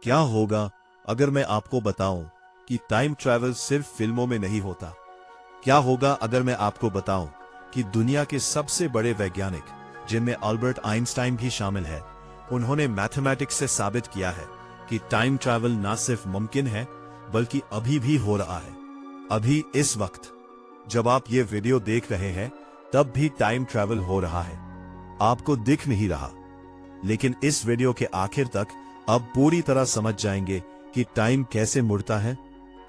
क्या होगा अगर मैं आपको बताऊं कि टाइम ट्रैवल सिर्फ फिल्मों में नहीं होता? क्या होगा अगर मैं आपको बताऊं कि दुनिया के सबसे बड़े वैज्ञानिक, जिनमें अल्बर्ट आइंस्टाइन भी शामिल है, उन्होंने मैथमेटिक्स से साबित किया है कि टाइम ट्रैवल न सिर्फ मुमकिन है बल्कि अभी भी हो रहा है। अभी इस वक्त जब आप ये वीडियो देख रहे हैं तब भी टाइम ट्रैवल हो रहा है। आपको दिख नहीं रहा, लेकिन इस वीडियो के आखिर तक अब पूरी तरह समझ जाएंगे कि टाइम कैसे मुड़ता है,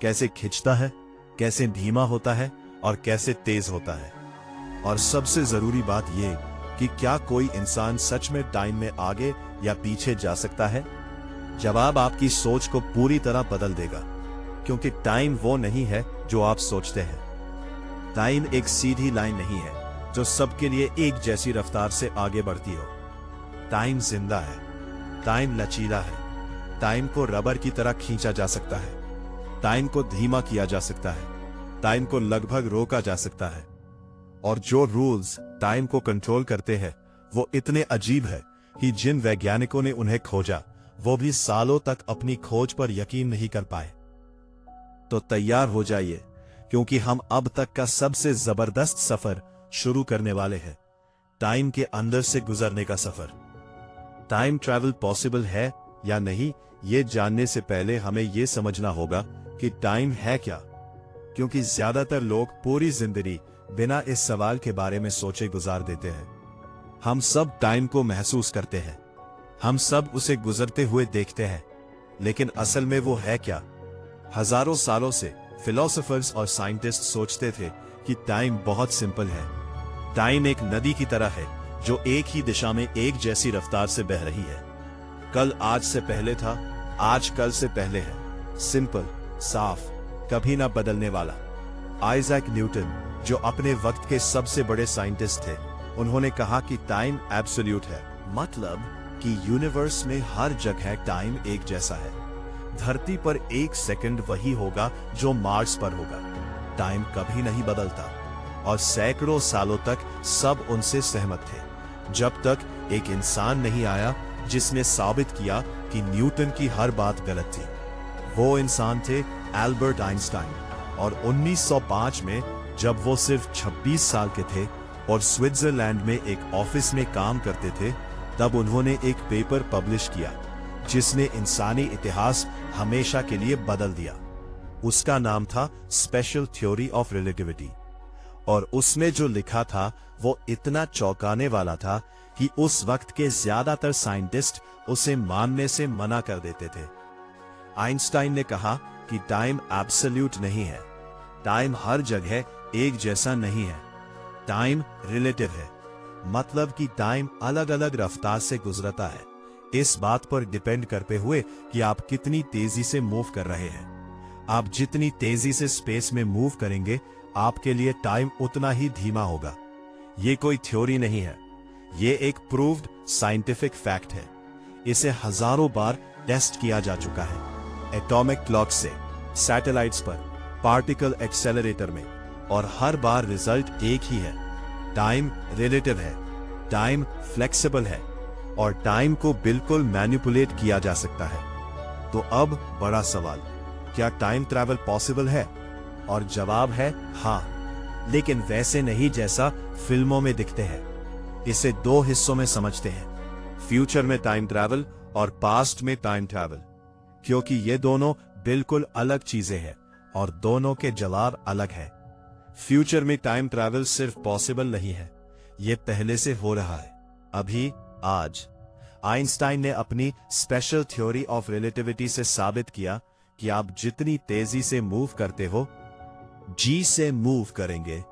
कैसे खिंचता है, कैसे धीमा होता है और कैसे तेज होता है। और सबसे जरूरी बात यह कि क्या कोई इंसान सच में टाइम में आगे या पीछे जा सकता है? जवाब आपकी सोच को पूरी तरह बदल देगा, क्योंकि टाइम वो नहीं है जो आप सोचते हैं। टाइम एक सीधी लाइन नहीं है जो सबके लिए एक जैसी रफ्तार से आगे बढ़ती हो। टाइम जिंदा है, टाइम लचीला है, टाइम को रबर की तरह खींचा जा सकता है, टाइम को धीमा किया जा सकता है, टाइम को लगभग रोका जा सकता है। और जो रूल्स टाइम को कंट्रोल करते हैं वो इतने अजीब है कि जिन वैज्ञानिकों ने उन्हें खोजा वो भी सालों तक अपनी खोज पर यकीन नहीं कर पाए। तो तैयार हो जाइए, क्योंकि हम अब तक का सबसे जबरदस्त सफर शुरू करने वाले हैं। टाइम के अंदर से गुजरने का सफर। टाइम ट्रैवल पॉसिबल है या नहीं, ये जानने से पहले हमें ये समझना होगा कि टाइम है क्या, क्योंकि ज्यादातर लोग पूरी जिंदगी बिना इस सवाल के बारे में सोचे गुजार देते हैं। हम सब टाइम को महसूस करते हैं, हम सब उसे गुजरते हुए देखते हैं, लेकिन असल में वो है क्या? हजारों सालों से फिलोसोफर्स और साइंटिस्ट सोचते थे कि टाइम बहुत सिंपल है। टाइम एक नदी की तरह है जो एक ही दिशा में एक जैसी रफ्तार से बह रही है। कल आज से पहले था, आज कल से पहले है। सिंपल, साफ, कभी ना बदलने वाला। आइजैक न्यूटन, जो अपने वक्त के सबसे बड़े साइंटिस्ट थे, उन्होंने कहा कि टाइम एब्सोल्यूट है, मतलब कि यूनिवर्स में हर जगह टाइम एक जैसा है। धरती पर एक सेकंड वही होगा जो मार्स पर होगा। टाइम कभी नहीं बदलता, और सैकड़ों सालों तक सब उनसे सहमत थे, जब तक एक इंसान नहीं आया जिसने साबित किया कि न्यूटन की हर बात गलत थी। वो इंसान थे अल्बर्ट आइंस्टाइन। और 1905 में जब वो सिर्फ 26 साल के थे और स्विट्जरलैंड में एक ऑफिस में काम करते थे, तब उन्होंने एक पेपर पब्लिश किया जिसने इंसानी इतिहास हमेशा के लिए बदल दिया। उसका नाम था स्पेशल थ्योरी ऑफ रिलेटिविटी। और उसमें जो लिखा था वो इतना चौंकाने वाला था कि उस वक्त के ज्यादातर साइंटिस्ट उसे मानने से मना कर देते थे। आइंस्टाइन ने कहा कि टाइम एब्सोल्यूट नहीं है, टाइम हर जगह एक जैसा नहीं है, टाइम रिलेटिव है, मतलब कि टाइम अलग अलग रफ्तार से गुजरता है, इस बात पर डिपेंड करते हुए कि आप कितनी तेजी से मूव कर रहे हैं। आप जितनी तेजी से स्पेस में मूव करेंगे, आपके लिए टाइम उतना ही धीमा होगा। ये कोई थ्योरी नहीं है, ये एक प्रूव्ड साइंटिफिक फैक्ट है। इसे हजारों बार टेस्ट किया जा चुका है, एटॉमिक क्लॉक से, सैटेलाइट्स पर, पार्टिकल एक्सेलरेटर में, और हर बार रिजल्ट एक ही है। टाइम रिलेटिव है, टाइम फ्लेक्सिबल है, और टाइम को बिल्कुल मैनिपुलेट किया जा सकता है। तो अब बड़ा सवाल, क्या टाइम ट्रैवल पॉसिबल है? और जवाब है हाँ, लेकिन वैसे नहीं जैसा फिल्मों में दिखते हैं। इसे दो हिस्सों में समझते हैं, फ्यूचर में टाइम ट्रैवल और पास्ट में टाइम ट्रैवल, क्योंकि ये दोनों बिल्कुल अलग चीजें हैं और दोनों के जवाब अलग हैं। फ्यूचर में टाइम ट्रैवल सिर्फ पॉसिबल नहीं है, ये पहले से हो रहा है, अभी, आज। आइंस्टाइन ने अपनी स्पेशल थ्योरी ऑफ रिलेटिविटी से साबित किया कि आप जितनी तेजी से मूव करते हो, जी से मूव करेंगे,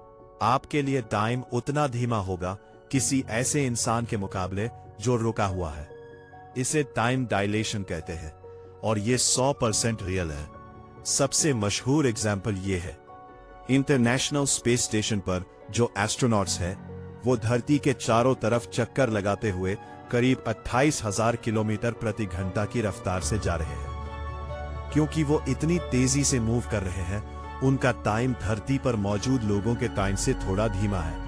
आपके लिए टाइम उतना धीमा होगा किसी ऐसे इंसान के मुकाबले जो रुका हुआ है। इसे टाइम डायलेशन कहते हैं, और ये 100% रियल है। सबसे मशहूर एग्जाम्पल ये है, इंटरनेशनल स्पेस स्टेशन पर जो एस्ट्रोनॉट्स हैं, वो धरती के चारों तरफ चक्कर लगाते हुए करीब 28,000 किलोमीटर प्रति घंटा की रफ्तार से जा रहे हैं। क्योंकि वो इतनी तेजी से मूव कर रहे हैं, उनका टाइम धरती पर मौजूद लोगों के टाइम से थोड़ा धीमा है।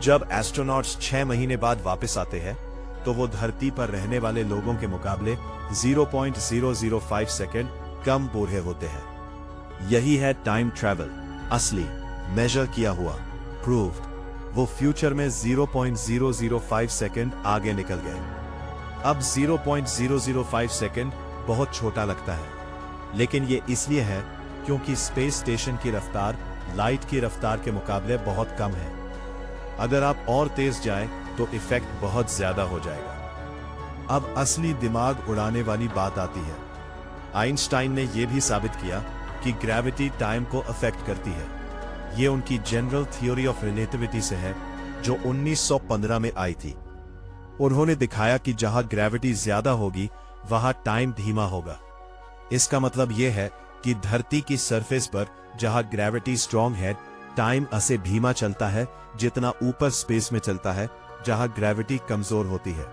जब एस्ट्रोनॉट्स 6 महीने बाद वापस आते हैं, तो वो धरती पर रहने वाले लोगों के मुकाबले 0.005 सेकंड कम बूढ़े होते हैं। यही है टाइम ट्रैवल, असली, मेजर किया हुआ, प्रूव्ड। वो फ्यूचर में 0.005 सेकंड आगे निकल गए। अब 0.005 सेकंड बहुत छोटा लगता है, लेकिन ये इसलिए है क्योंकि स्पेस स्टेशन की रफ्तार लाइट की रफ्तार के मुकाबले बहुत कम है। अगर आप और तेज जाएं तो इफेक्ट बहुत ज्यादा हो जाएगा। अब असली दिमाग उड़ाने वाली बात आती है। आइंस्टाइन ने यह भी साबित किया कि ग्रेविटी टाइम को अफेक्ट करती है। ये उनकी जनरल थ्योरी ऑफ रिलेटिविटी से है, जो 1915 में आई थी। उन्होंने दिखाया कि जहां ग्रेविटी ज्यादा होगी वहां टाइम धीमा होगा। इसका मतलब यह है कि धरती की सरफेस पर जहां ग्रेविटी स्ट्रांग है, टाइम ऐसे धीमा चलता है जितना ऊपर स्पेस में चलता है जहां ग्रेविटी कमजोर होती है।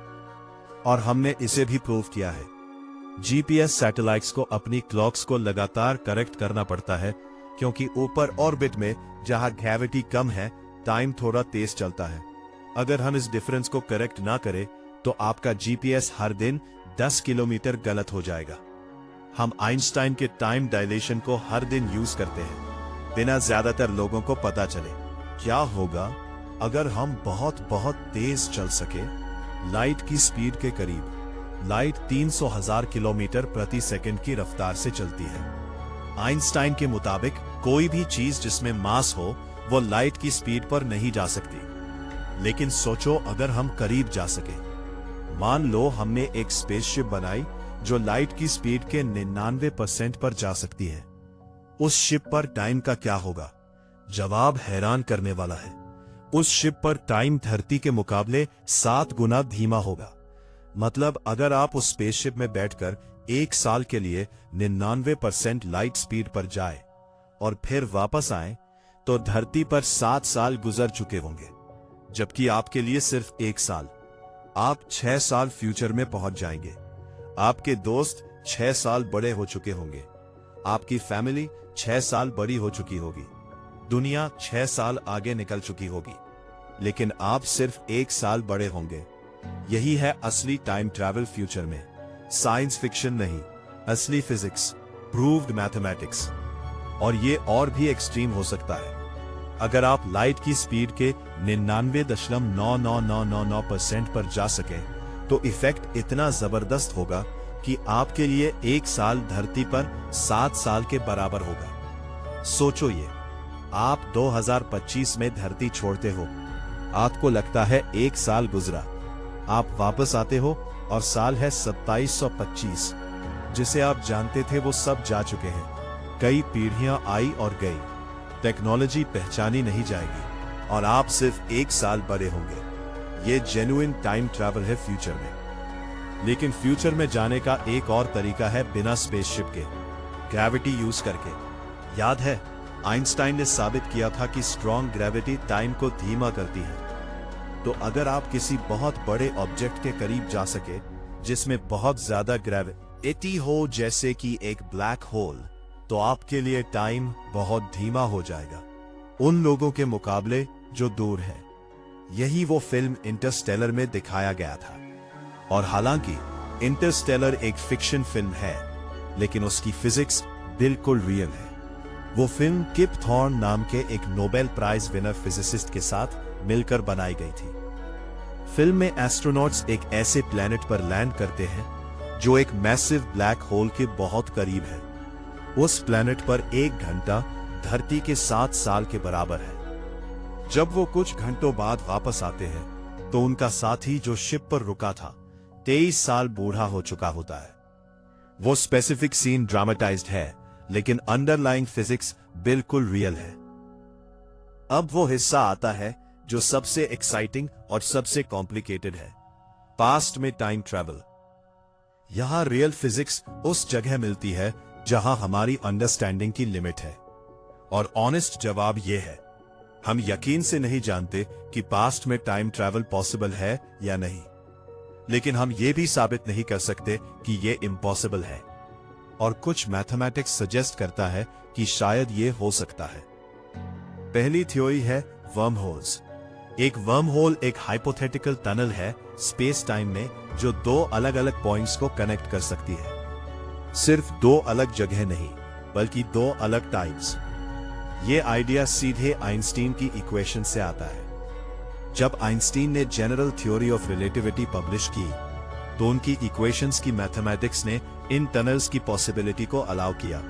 और हमने इसे भी प्रूव किया है। जीपीएस सैटेलाइट्स को अपनी क्लॉक्स को लगातार करेक्ट करना पड़ता है, क्योंकि ऊपर ऑर्बिट में जहां ग्रेविटी कम है, टाइम थोड़ा तेज चलता है। अगर हम इस डिफरेंस को करेक्ट ना करें तो आपका जीपीएस हर दिन 10 किलोमीटर गलत हो जाएगा। हम आइंस्टाइन के टाइम डायलेशन को हर दिन यूज करते हैं, बिना ज्यादातर लोगों को पता चले। क्या होगा अगर हम बहुत बहुत तेज चल सके, लाइट की स्पीड के करीब। लाइट 300,000 किलोमीटर प्रति सेकंड की रफ्तार से चलती है। आइंस्टाइन के मुताबिक कोई भी चीज जिसमें मास हो वो लाइट की स्पीड पर नहीं जा सकती। लेकिन सोचो अगर हम करीब जा सके। मान लो हमने एक स्पेसशिप बनाई जो लाइट की स्पीड के 99% पर जा सकती है। उस शिप पर टाइम का क्या होगा? जवाब हैरान करने वाला है। उस शिप पर टाइम धरती के मुकाबले 7 गुना धीमा होगा। मतलब अगर आप उस स्पेसशिप में बैठकर 1 साल के लिए 99% लाइट स्पीड पर जाए और फिर वापस आए तो धरती पर 7 साल गुजर चुके होंगे, जबकि आपके लिए सिर्फ 1 साल। आप 6 साल फ्यूचर में पहुंच जाएंगे। आपके दोस्त 6 साल बड़े हो चुके होंगे। आपकी फैमिली 6 साल बड़ी हो चुकी होगी। दुनिया 6 साल आगे निकल चुकी होगी, लेकिन आप सिर्फ 1 साल बड़े होंगे। यही है असली टाइम ट्रैवल फ्यूचर में। साइंस फिक्शन नहीं, असली फिजिक्स, प्रूव्ड मैथमेटिक्स। और ये और भी एक्सट्रीम हो सकता है। अगर आप लाइट की स्पीड के 99.99999% पर जा सकें तो इफेक्ट इतना जबरदस्त होगा कि आपके लिए 1 साल धरती पर 7 साल के बराबर होगा। सोचो ये, आप 2025 में धरती छोड़ते हो, आपको लगता है 1 साल गुजरा। आप वापस आते हो और साल है 2725। जिसे आप जानते थे वो सब जा चुके हैं। कई पीढ़ियां आई और गई, टेक्नोलॉजी पहचानी नहीं जाएगी और आप सिर्फ 1 साल बड़े होंगे। ये जेन्युइन टाइम ट्रैवल है फ्यूचर में। लेकिन फ्यूचर में जाने का एक और तरीका है बिना स्पेसशिप के, ग्रेविटी यूज करके। याद है आइंस्टाइन ने साबित किया था कि स्ट्रॉन्ग ग्रेविटी टाइम को धीमा करती है। तो अगर आप किसी बहुत बड़े ऑब्जेक्ट के करीब जा सके जिसमें बहुत ज्यादा ग्रेविटी हो, जैसे कि एक ब्लैक होल, तो आपके लिए टाइम बहुत धीमा हो जाएगा उन लोगों के मुकाबले जो दूर है। यही वो फिल्म इंटरस्टेलर में दिखाया गया था। और हालांकि इंटरस्टेलर एक फिक्शन फिल्म है, लेकिन उसकी फिजिक्स बिल्कुल रियल है। वो फिल्म किप थॉर्न नाम के एक नोबेल प्राइज विनर फिजिसिस्ट के साथ मिलकर बनाई गई थी। फिल्म में एस्ट्रोनॉट्स एक ऐसे प्लेनेट पर लैंड करते हैं जो एक मैसिव ब्लैक होल के बहुत करीब है। उस प्लेनेट पर 1 घंटा धरती के 7 साल के बराबर है। जब वो कुछ घंटों बाद वापस आते हैं तो उनका साथी जो शिप पर रुका था 23 साल बूढ़ा हो चुका होता है। वो स्पेसिफिक सीन ड्रामेटाइज्ड है, लेकिन अंडरलाइंग फिजिक्स बिल्कुल रियल है। अब वो हिस्सा आता है जो सबसे एक्साइटिंग और सबसे कॉम्प्लिकेटेड है, पास्ट में टाइम ट्रैवल। यहां रियल फिजिक्स उस जगह मिलती है जहां हमारी अंडरस्टैंडिंग की लिमिट है। और ऑनेस्ट जवाब यह है, हम यकीन से नहीं जानते कि पास्ट में टाइम ट्रैवल पॉसिबल है या नहीं, लेकिन हम यह भी साबित नहीं कर सकते कि यह इम्पॉसिबल है। और कुछ मैथमेटिक्स सजेस्ट करता है कि शायद यह हो सकता है। पहली थ्योरी है वर्म होल्स। एक वर्म होल एक हाइपोथेटिकल टनल है स्पेस टाइम में जो दो अलग अलग पॉइंट्स को कनेक्ट कर सकती है। सिर्फ दो अलग जगह नहीं, बल्कि दो अलग टाइम्स। ये आइडिया सीधे आइंस्टीन की इक्वेशन से आता है। जब आइंस्टीन ने general theory of relativity publish की, तो उनकी इक्वेशंस की मैथमेटिक्स ने इन टनल्स की पॉसिबिलिटी को अलाउ किया।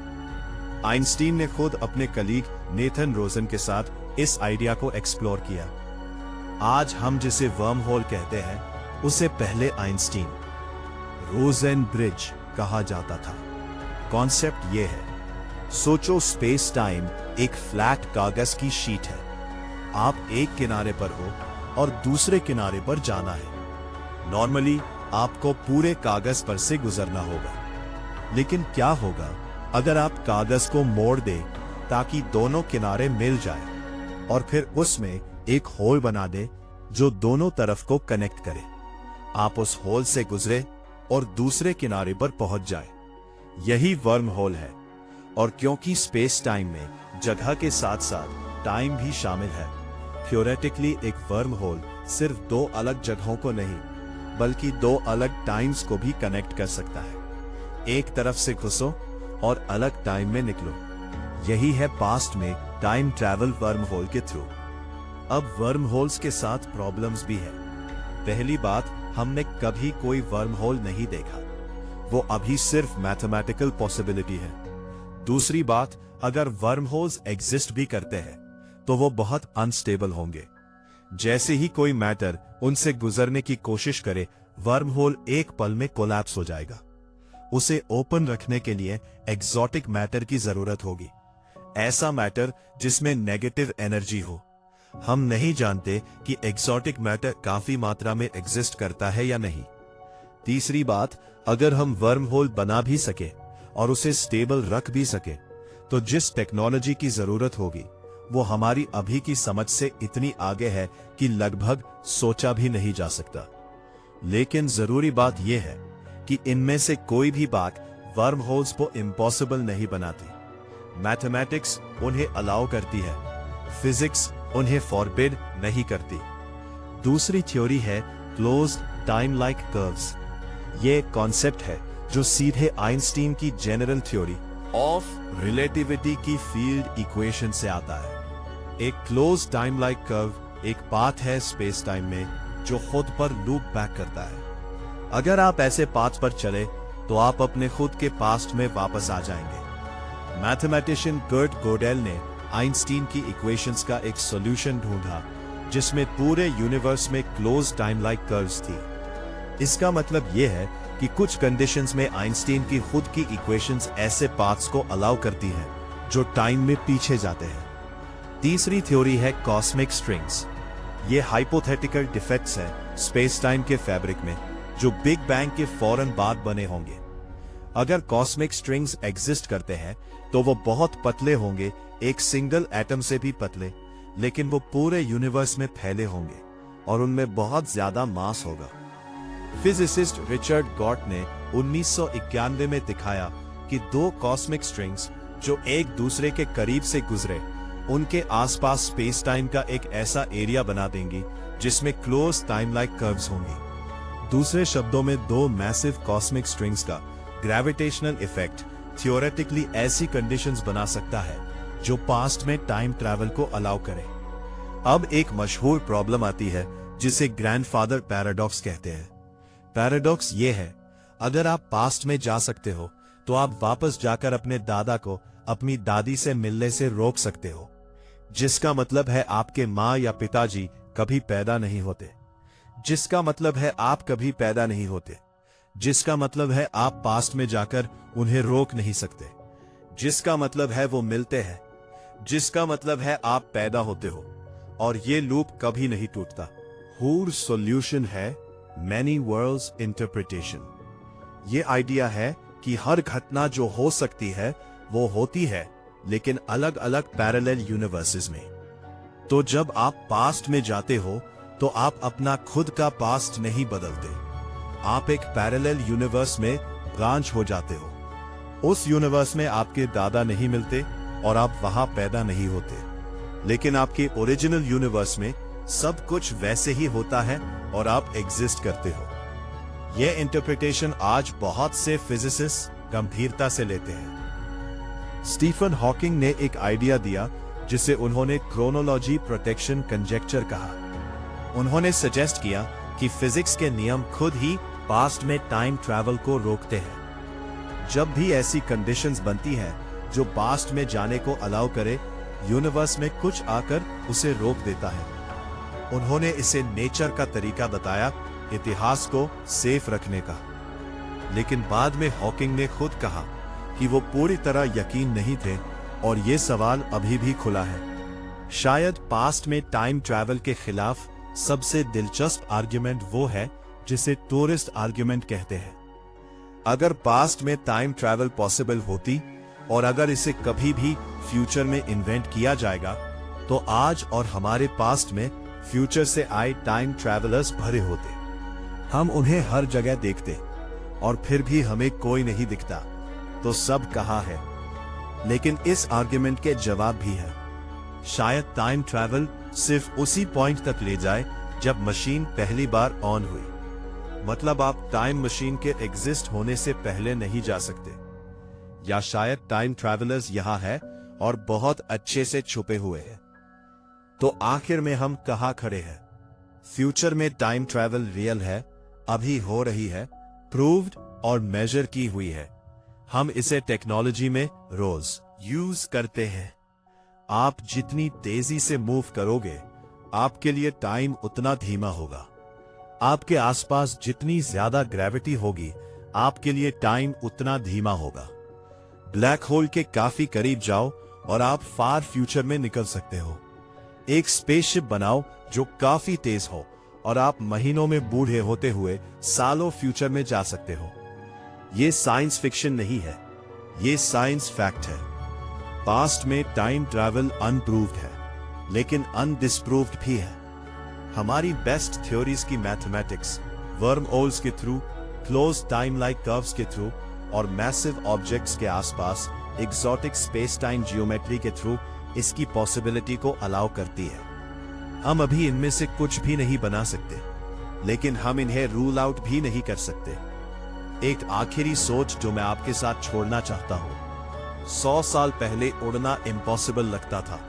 आइंस्टीन ने खुद अपने कलीग नेथन रोजन के साथ इस आइडिया को एक्सप्लोर किया। आज हम जिसे वर्म होल कहते हैं, उसे पहले आइंस्टीन रोजन ब्रिज कहा जाता था। कॉन्सेप्ट ये है, सोचो स्पेस टाइम एक फ्लैट कागज की शीट है। आप एक किनारे पर हो और दूसरे किनारे पर जाना है। नॉर्मली आपको पूरे कागज पर से गुजरना होगा, लेकिन क्या होगा अगर आप कागज को मोड़ दें ताकि दोनों किनारे मिल जाए और फिर उसमें एक होल बना दे जो दोनों तरफ को कनेक्ट करे। आप उस होल से गुजरे और दूसरे किनारे पर पहुंच जाए। यही वर्म होल है। और क्योंकि स्पेस टाइम में जगह के साथ साथ टाइम भी शामिल है, थ्योरेटिकली एक वर्म होल सिर्फ दो अलग जगहों को नहीं, बल्कि दो अलग टाइम्स को भी कनेक्ट कर सकता है। एक तरफ से घुसो और अलग टाइम में निकलो। यही है पास्ट में टाइम ट्रैवल वर्म होल के थ्रू। अब वर्म होल्स के साथ प्रॉब्लम्स भी है। पहली बात, हमने कभी कोई वर्म होल नहीं देखा, वो अभी सिर्फ मैथमेटिकल पॉसिबिलिटी है। दूसरी बात, अगर वर्म होल्स एग्जिस्ट भी करते हैं तो वो बहुत अनस्टेबल होंगे। जैसे ही कोई मैटर उनसे गुजरने की कोशिश करे, वर्म होल एक पल में कोलैप्स हो जाएगा। उसे ओपन रखने के लिए एक्सोटिक मैटर की जरूरत होगी, ऐसा मैटर जिसमें नेगेटिव एनर्जी हो। हम नहीं जानते कि एक्सोटिक मैटर काफी मात्रा में एग्जिस्ट करता है या नहीं। तीसरी बात, अगर हम वर्म होल बना भी सके और उसे स्टेबल रख भी सके, तो जिस टेक्नोलॉजी की जरूरत होगी वो हमारी अभी की समझ से इतनी आगे है कि लगभग सोचा भी नहीं जा सकता। लेकिन जरूरी बात यह है कि इनमें से कोई भी बात वर्म होल्स को इम्पॉसिबल नहीं बनाती। मैथमेटिक्स उन्हें अलाउ करती है, फिजिक्स उन्हें फॉरबिड नहीं करती। दूसरी थ्योरी है क्लोज्ड टाइम लाइक कर्व्स। ये कॉन्सेप्ट है जो सीधे आइंस्टीन की जनरल थ्योरी ऑफ रिलेटिविटी की फील्ड इक्वेशन से आता है। एक क्लोज टाइम लाइक कर्व एक पाथ है स्पेस टाइम में जो खुद पर लूप बैक करता है। अगर आप ऐसे पाथ पर चले तो आप अपने खुद के पास्ट में वापस आ जाएंगे। मैथमेटिशियन कर्ट गोडेल ने आइंस्टीन की इक्वेशंस का एक सॉल्यूशन ढूंढा जिसमें पूरे यूनिवर्स में क्लोज टाइम लाइक कर्व्स थी। इसका मतलब यह है कि कुछ कंडीशंस में आइंस्टीन की खुद की इक्वेशंस ऐसे पाथ्स को अलाउ करती हैं जो टाइम में पीछे जाते हैं। तीसरी थ्योरी है कॉस्मिक स्ट्रिंग्स। ये हाइपोथेटिकल डिफेक्ट्स हैं स्पेस टाइम के फैब्रिक में जो बिग बैंग के फौरन बाद बने होंगे। अगर कॉस्मिक स्ट्रिंग्स एग्जिस्ट करते हैं तो वो बहुत पतले होंगे, एक सिंगल एटम से भी पतले, लेकिन वो पूरे यूनिवर्स में फैले होंगे और उनमें बहुत ज्यादा मास होगा। फिजिसिस्ट रिचर्ड गॉट ने 1991 में दिखाया कि दो कॉस्मिक स्ट्रिंग्स जो एक दूसरे के करीब से गुजरे, उनके आसपास स्पेस टाइम का एक ऐसा एरिया बना देंगी जिसमें क्लोज टाइम लाइक कर्व्स होंगी। दूसरे शब्दों में, दो मैसिव कॉस्मिक स्ट्रिंग्स का ग्रेविटेशनल इफेक्ट थियोरेटिकली ऐसी कंडीशंस बना सकता है जो पास्ट में टाइम ट्रैवल को अलाउ करे। अब एक मशहूर प्रॉब्लम आती है जिसे ग्रैंडफादर पैराडॉक्स कहते हैं। पैराडॉक्स ये है, अगर आप पास्ट में जा सकते हो तो आप वापस जाकर अपने दादा को अपनी दादी से मिलने से रोक सकते हो, जिसका मतलब है आपके माँ या पिताजी कभी पैदा नहीं होते, जिसका मतलब है आप कभी पैदा नहीं होते, जिसका मतलब है आप पास्ट में जाकर उन्हें रोक नहीं सकते, जिसका मतलब है वो मिलते हैं, जिसका मतलब है आप पैदा होते हो, और ये लूप कभी नहीं टूटता। हूर सॉल्यूशन है मैनी वर्ल्ड्स इंटरप्रिटेशन। ये आइडिया है कि हर घटना जो हो सकती है वो होती है, लेकिन अलग अलग पैरेलल यूनिवर्सेस में। तो जब आप पास्ट में जाते हो तो आप अपना खुद का पास्ट नहीं बदलते, आप एक पैरेलल यूनिवर्स में ब्रांच हो जाते हो। उस यूनिवर्स में आपके दादा नहीं मिलते और आप वहां पैदा नहीं होते, लेकिन आपके ओरिजिनल यूनिवर्स में सब कुछ वैसे ही होता है और आप एग्जिस्ट करते हो। यह इंटरप्रिटेशन आज बहुत से फिजिसिस्ट गंभीरता से लेते हैं। स्टीफन हॉकिंग ने एक आइडिया दिया जिसे उन्होंने क्रोनोलॉजी प्रोटेक्शन कंजेक्चर कहा। उन्होंने सजेस्ट किया कि फिजिक्स के नियम खुद ही पास्ट में टाइम ट्रैवल को रोकते हैं। जब भी ऐसी कंडीशंस बनती हैं जो पास्ट में जाने को अलाउ करे, यूनिवर्स में कुछ आकर उसे रोक देता है। उन्होंने इसे नेचर का तरीका बताया, इतिहास को सेफ रखने का। लेकिन बाद में हॉकिंग ने खुद कहा कि वो पूरी तरह यकीन नहीं थे और ये सवाल अभी भी खुला है। शायद पास्ट में टाइम ट्रैवल के खिलाफ सबसे दिलचस्प आर्ग्यूमेंट वो है जिसे टूरिस्ट आर्ग्यूमेंट कहते हैं। अगर पास्ट में टाइम ट्रैवल पॉसिबल होती और अगर इसे कभी भी फ्यूचर में इन्वेंट किया जाएगा, तो आज और हमारे पास्ट में फ्यूचर से आए टाइम ट्रैवलर्स भरे होते। हम उन्हें हर जगह देखते और फिर भी हमें कोई नहीं दिखता, तो सब कहाँ है? लेकिन इस आर्ग्यूमेंट के जवाब भी है। शायद टाइम ट्रैवल सिर्फ उसी पॉइंट तक ले जाए जब मशीन पहली बार ऑन हुई। मतलब आप टाइम मशीन के एग्जिस्ट होने से पहले नहीं जा सकते। या शायद टाइम ट्रैवलर्स यहां है और बहुत अच्छे से छुपे हुए हैं। तो आखिर में हम कहां खड़े हैं? फ्यूचर में टाइम ट्रैवल रियल है, अभी हो रही है, प्रूव्ड और मेजर की हुई है। हम इसे टेक्नोलॉजी में रोज यूज करते हैं। आप जितनी तेजी से मूव करोगे, आपके लिए टाइम उतना धीमा होगा। आपके आसपास जितनी ज्यादा ग्रेविटी होगी, आपके लिए टाइम उतना धीमा होगा। ब्लैक होल के काफी करीब जाओ और आप फार फ्यूचर में निकल सकते हो। एक स्पेसशिप बनाओ जो काफी तेज हो और आप महीनों में बूढ़े होते हुए सालों फ्यूचर में जा सकते हो। ये साइंस फिक्शन नहीं है, ये साइंस फैक्ट है। पास्ट में टाइम ट्रैवल अनप्रूव्ड है, लेकिन अनडिस्प्रूव्ड भी है। हमारी बेस्ट थ्योरीज की मैथमेटिक्स, वर्म होल्स के through, close time like curves के थ्रू और मैसिव ऑब्जेक्ट्स के आसपास एक्सोटिक स्पेस टाइम जियोमेट्री के थ्रू इसकी पॉसिबिलिटी को अलाउ करती है। हम अभी इनमें से कुछ भी नहीं बना सकते, लेकिन हम इन्हें रूल आउट भी नहीं कर सकते। एक आखिरी सोच जो मैं आपके साथ छोड़ना चाहता हूं। 100 साल पहले उड़ना इम्पॉसिबल लगता था।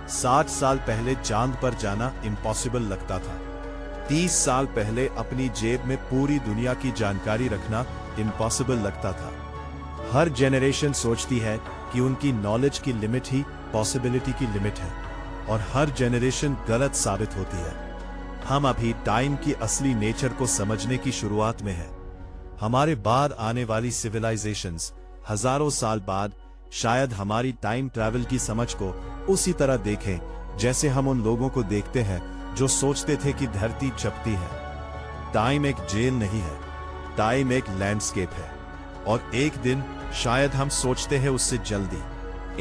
60 साल पहले चांद पर जाना इम्पॉसिबल लगता था। 30 साल पहले अपनी जेब में पूरी दुनिया की जानकारी रखना इम्पॉसिबल लगता था। हर जेनरेशन सोचती है कि उनकी नॉलेज की लिमिट ही पॉसिबिलिटी की लिमिट है, और हर जेनरेशन गलत साबित होती है। हम अभी टाइम की असली नेचर को समझने की शुरुआत में है। हमारे बाद आने वाली सिविलाइजेशंस हजारों साल बाद शायद हमारी टाइम ट्रैवल की समझ को उसी तरह देखें जैसे हम उन लोगों को देखते हैं जो सोचते थे कि धरती चपटी है। टाइम एक जेल नहीं है, टाइम एक लैंडस्केप है, और एक दिन शायद हम सोचते हैं उससे जल्दी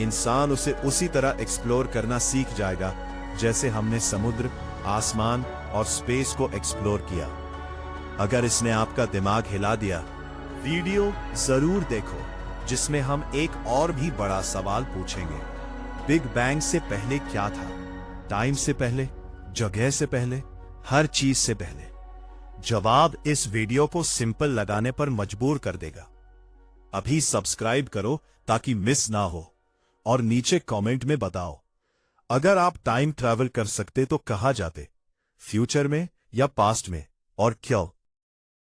इंसान उसे उसी तरह एक्सप्लोर करना सीख जाएगा जैसे हमने समुद्र, आसमान और स्पेस को एक्सप्लोर किया। अगर इसने आपका दिमाग हिला दिया, वीडियो जरूर देखो जिसमें हम एक और भी बड़ा सवाल पूछेंगे। बिग बैंग से पहले क्या था? टाइम से पहले, जगह से पहले, हर चीज से पहले? जवाब इस वीडियो को सिंपल लगाने पर मजबूर कर देगा। अभी सब्सक्राइब करो ताकि मिस ना हो, और नीचे कमेंट में बताओ, अगर आप टाइम ट्रैवल कर सकते तो कहां जाते? फ्यूचर में या पास्ट में, और क्यों?